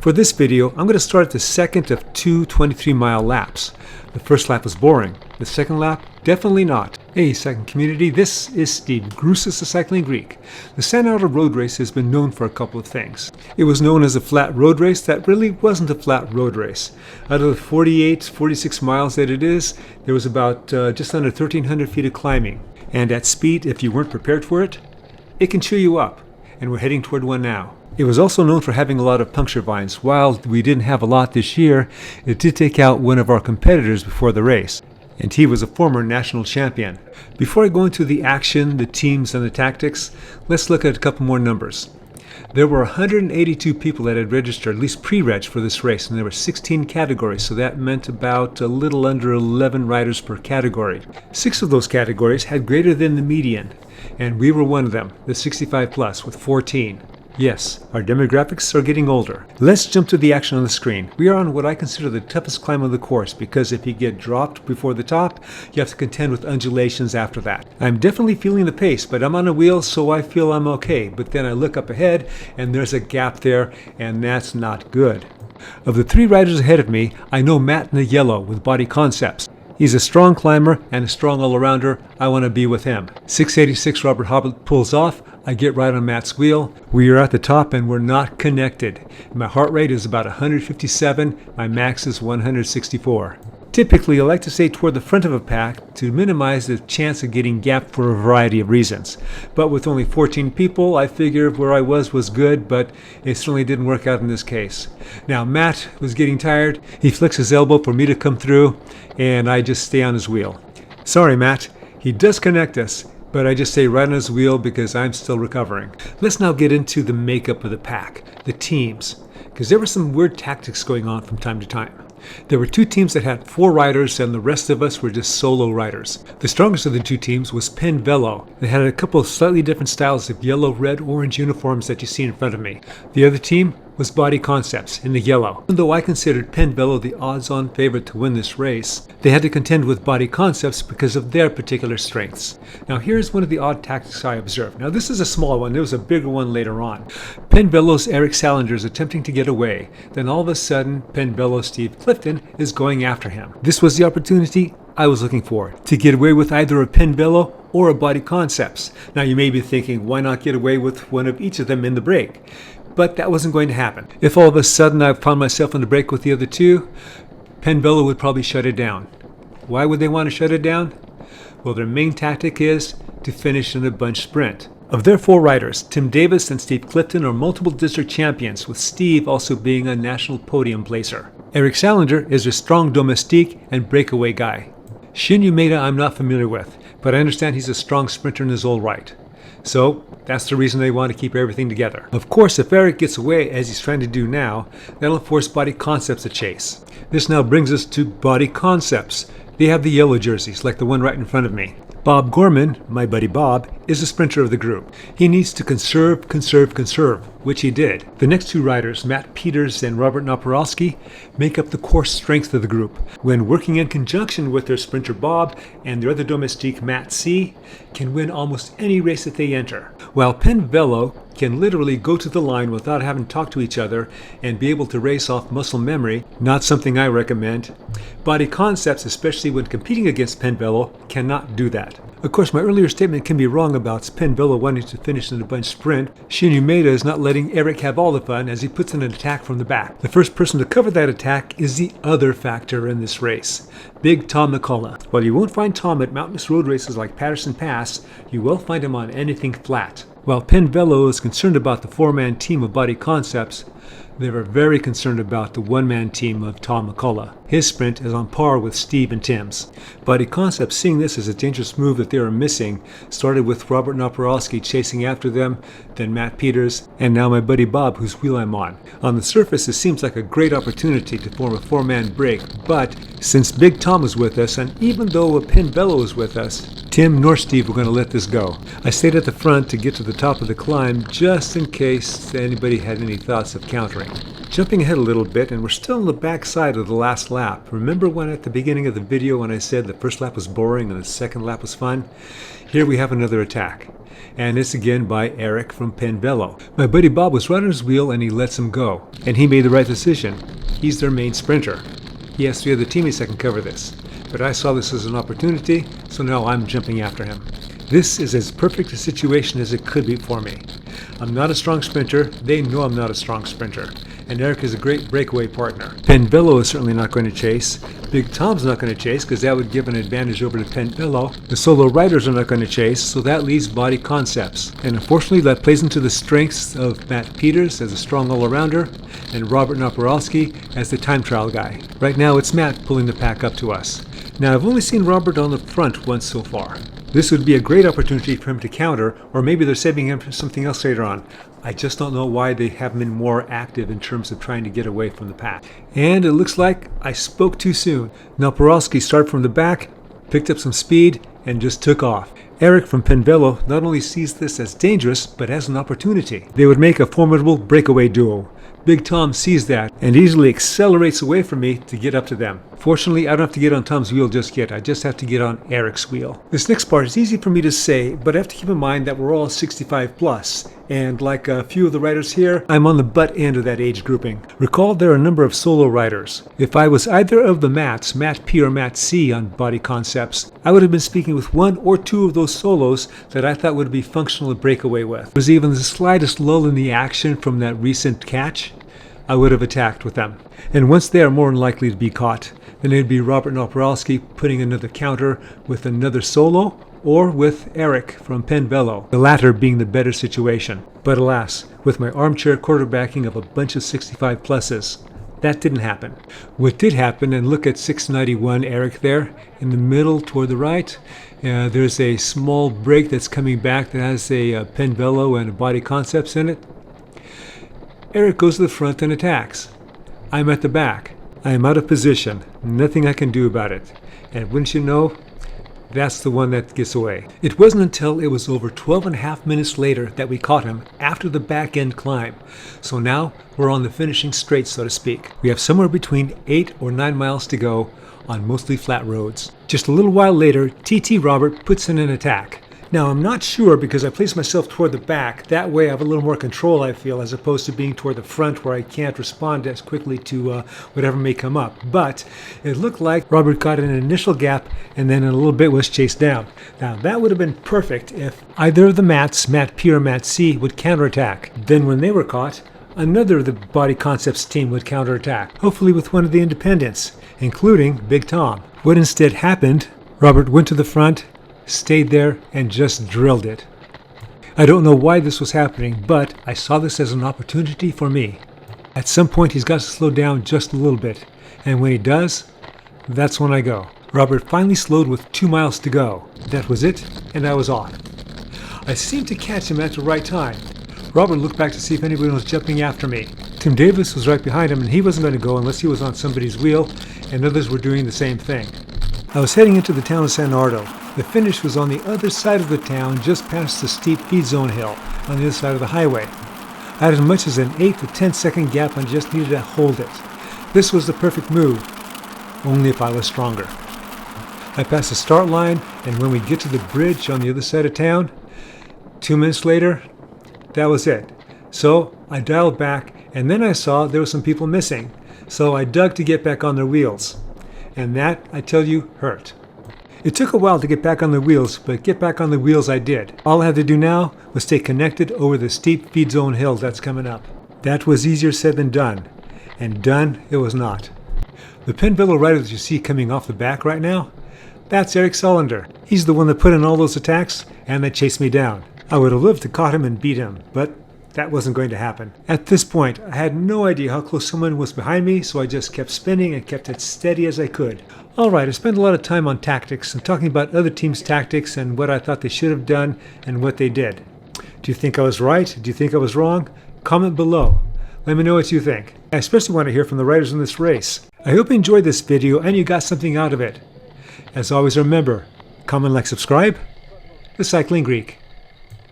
For this video, I'm going to start the second of two 23-mile laps. The first lap was boring. The second lap, definitely not. Hey, cycling community, this is Steve, Grusis the Cycling Greek. The San Ardo road race has been known for a couple of things. It was known as a flat road race that really wasn't a flat road race. Out of the 46 miles that it is, there was about just under 1,300 feet of climbing. And at speed, if you weren't prepared for it, it can chew you up. And we're heading toward one now. It was also known for having a lot of puncture vines. While we didn't have a lot this year, it did take out one of our competitors before the race, and he was a former national champion. Before I go into the action, the teams, and the tactics, let's look at a couple more numbers. There were 182 people that had registered, at least pre-reg for this race, and there were 16 categories, so that meant about a little under 11 riders per category. 6 of those categories had greater than the median, and we were one of them, the 65 plus, with 14. Yes, our demographics are getting older. Let's jump to the action on the screen. We are on what I consider the toughest climb of the course because if you get dropped before the top, you have to contend with undulations after that. I'm definitely feeling the pace, but I'm on a wheel, so I feel I'm okay. But then I look up ahead and there's a gap there, and that's not good. Of the 3 riders ahead of me, I know Matt in the yellow with Body Concepts. He's a strong climber and a strong all-arounder. I want to be with him. 686 Robert Hobbit pulls off. I get right on Matt's wheel. We are at the top and we're not connected. My heart rate is about 157. My max is 164. Typically, I like to stay toward the front of a pack to minimize the chance of getting gapped for a variety of reasons. But with only 14 people, I figured where I was good, but it certainly didn't work out in this case. Now, Matt was getting tired. He flicks his elbow for me to come through, and I just stay on his wheel. Sorry, Matt. He does connect us, but I just stay right on his wheel because I'm still recovering. Let's now get into the makeup of the pack, the teams, because there were some weird tactics going on from time to time. There were 2 teams that had 4 riders and the rest of us were just solo riders. The strongest of the 2 teams was Penn Velo. They had a couple of slightly different styles of yellow, red, orange uniforms that you see in front of me. The other team was Body Concepts in the yellow. Even though I considered Penn Velo the odds-on favorite to win this race, they had to contend with Body Concepts because of their particular strengths. Now here's one of the odd tactics I observed. Now this is a small one, there was a bigger one later on. Penn Velo's Eric Salinger is attempting to get away. Then all of a sudden, Penn Velo's Steve Clifton is going after him. This was the opportunity I was looking for, to get away with either a Penn Velo or a Body Concepts. Now you may be thinking, why not get away with one of each of them in the break? But that wasn't going to happen. If all of a sudden I found myself in the break with the other 2, Penn Velo would probably shut it down. Why would they want to shut it down? Well, their main tactic is to finish in a bunch sprint. Of their 4 riders, Tim Davis and Steve Clifton are multiple district champions, with Steve also being a national podium placer. Eric Salinger is a strong domestique and breakaway guy. Shin Umeda I'm not familiar with, but I understand he's a strong sprinter in his own right. So that's the reason they want to keep everything together. Of course, if Eric gets away, as he's trying to do now, that'll force Body Concepts to chase. This now brings us to Body Concepts. They have the yellow jerseys, like the one right in front of me. Bob Gorman, my buddy Bob, is the sprinter of the group. He needs to conserve, which he did. The next 2 riders, Matt Peters and Robert Naporowski, make up the core strength of the group. When working in conjunction with their sprinter Bob and their other domestique Matt C, can win almost any race that they enter. While Penn Velo can literally go to the line without having to talk to each other and be able to race off muscle memory, not something I recommend. Body Concepts, especially when competing against Penn Velo, cannot do that. Of course, my earlier statement can be wrong about Penn Velo wanting to finish in a bunch sprint. Shin Umeda is not letting Eric have all the fun as he puts in an attack from the back. The first person to cover that attack is the other factor in this race, Big Tom McCullough. While you won't find Tom at mountainous road races like Patterson Pass, you will find him on anything flat. While Penn Velo is concerned about the 4-man team of Body Concepts, they were very concerned about the 1-man team of Tom McCullough. His sprint is on par with Steve and Tim's. Body Concepts, seeing this as a dangerous move that they were missing, started with Robert Naporowski chasing after them, then Matt Peters, and now my buddy Bob, whose wheel I'm on. On the surface, this seems like a great opportunity to form a 4-man break, but since Big Tom is with us, and even though Penn Velo is with us, Tim nor Steve were going to let this go. I stayed at the front to get to the top of the climb just in case anybody had any thoughts of countering. Jumping ahead a little bit, and we're still on the back side of the last lap. Remember when at the beginning of the video when I said the first lap was boring and the second lap was fun? Here we have another attack. And it's again by Eric from Penvelo. My buddy Bob was right on his wheel and he lets him go. And he made the right decision. He's their main sprinter. He has 3 other teammates that can cover this. But I saw this as an opportunity, so now I'm jumping after him. This is as perfect a situation as it could be for me. I'm not a strong sprinter. They know I'm not a strong sprinter. And Eric is a great breakaway partner. Penvelo is certainly not going to chase. Big Tom's not going to chase because that would give an advantage over to Penvelo. The solo riders are not going to chase, so that leaves Body Concepts. And unfortunately that plays into the strengths of Matt Peters as a strong all-arounder and Robert Naporowski as the time trial guy. Right now it's Matt pulling the pack up to us. Now I've only seen Robert on the front once so far. This would be a great opportunity for him to counter, or maybe they're saving him for something else later on. I just don't know why they haven't been more active in terms of trying to get away from the pack. And it looks like I spoke too soon. Naporowski started from the back, picked up some speed, and just took off. Eric from Penvelo not only sees this as dangerous, but as an opportunity. They would make a formidable breakaway duo. Big Tom sees that and easily accelerates away from me to get up to them. Fortunately, I don't have to get on Tom's wheel just yet. I just have to get on Eric's wheel. This next part is easy for me to say, but I have to keep in mind that we're all 65 plus. And like a few of the riders here, I'm on the butt end of that age grouping. Recall there are a number of solo riders. If I was either of the Matts, Matt P or Matt C on Body Concepts, I would have been speaking with 1 or 2 of those solos that I thought would be functional to break away with. If there was even the slightest lull in the action from that recent catch, I would have attacked with them. And once they are more than likely to be caught, then it'd be Robert Naporowski putting another counter with another solo or with Eric from Penvelo, the latter being the better situation. But alas, with my armchair quarterbacking of a bunch of 65 pluses, that didn't happen. What did happen, and look at 691 Eric there in the middle toward the right, there's a small break that's coming back that has a Penvelo and a Body Concepts in it. Eric goes to the front and attacks. I'm at the back. I am out of position. Nothing I can do about it. And wouldn't you know, that's the one that gets away. It wasn't until it was over 12.5 minutes later that we caught him after the back end climb. So now we're on the finishing straight, so to speak. We have somewhere between 8 or 9 miles to go on mostly flat roads. Just a little while later, TT Robert puts in an attack. Now I'm not sure because I placed myself toward the back. That way I have a little more control, I feel, as opposed to being toward the front where I can't respond as quickly to whatever may come up. But it looked like Robert got an initial gap and then in a little bit was chased down. Now that would have been perfect if either of the Matts, Matt P or Matt C, would counterattack. Then when they were caught, another of the Body Concepts team would counterattack, hopefully with one of the independents, including Big Tom. What instead happened, Robert went to the front, stayed there, and just drilled it. I don't know why this was happening, but I saw this as an opportunity for me. At some point he's got to slow down just a little bit, and when he does, that's when I go. Robert finally slowed with 2 miles to go. That was it, and I was off. I seemed to catch him at the right time. Robert looked back to see if anyone was jumping after me. Tim Davis was right behind him, and he wasn't going to go unless he was on somebody's wheel, and others were doing the same thing. I was heading into the town of San Ardo. The finish was on the other side of the town, just past the steep feed zone hill, on the other side of the highway. I had as much as an 8 to 10 second gap and just needed to hold it. This was the perfect move, only if I was stronger. I passed the start line, and when we get to the bridge on the other side of town, 2 minutes later, that was it. So I dialed back, and then I saw there were some people missing. So I dug to get back on their wheels. And that, I tell you, hurt. It took a while to get back on the wheels, but get back on the wheels I did. All I had to do now was stay connected over the steep feed zone hill that's coming up. That was easier said than done. And done it was not. The Penvelo rider that you see coming off the back right now, that's Eric Sullender. He's the one that put in all those attacks and that chased me down. I would have loved to caught him and beat him, but that wasn't going to happen. At this point, I had no idea how close someone was behind me, so I just kept spinning and kept it steady as I could. Alright, I spent a lot of time on tactics and talking about other teams' tactics and what I thought they should have done and what they did. Do you think I was right? Do you think I was wrong? Comment below. Let me know what you think. I especially want to hear from the riders in this race. I hope you enjoyed this video and you got something out of it. As always, remember, comment, like, subscribe. The Cycling Greek.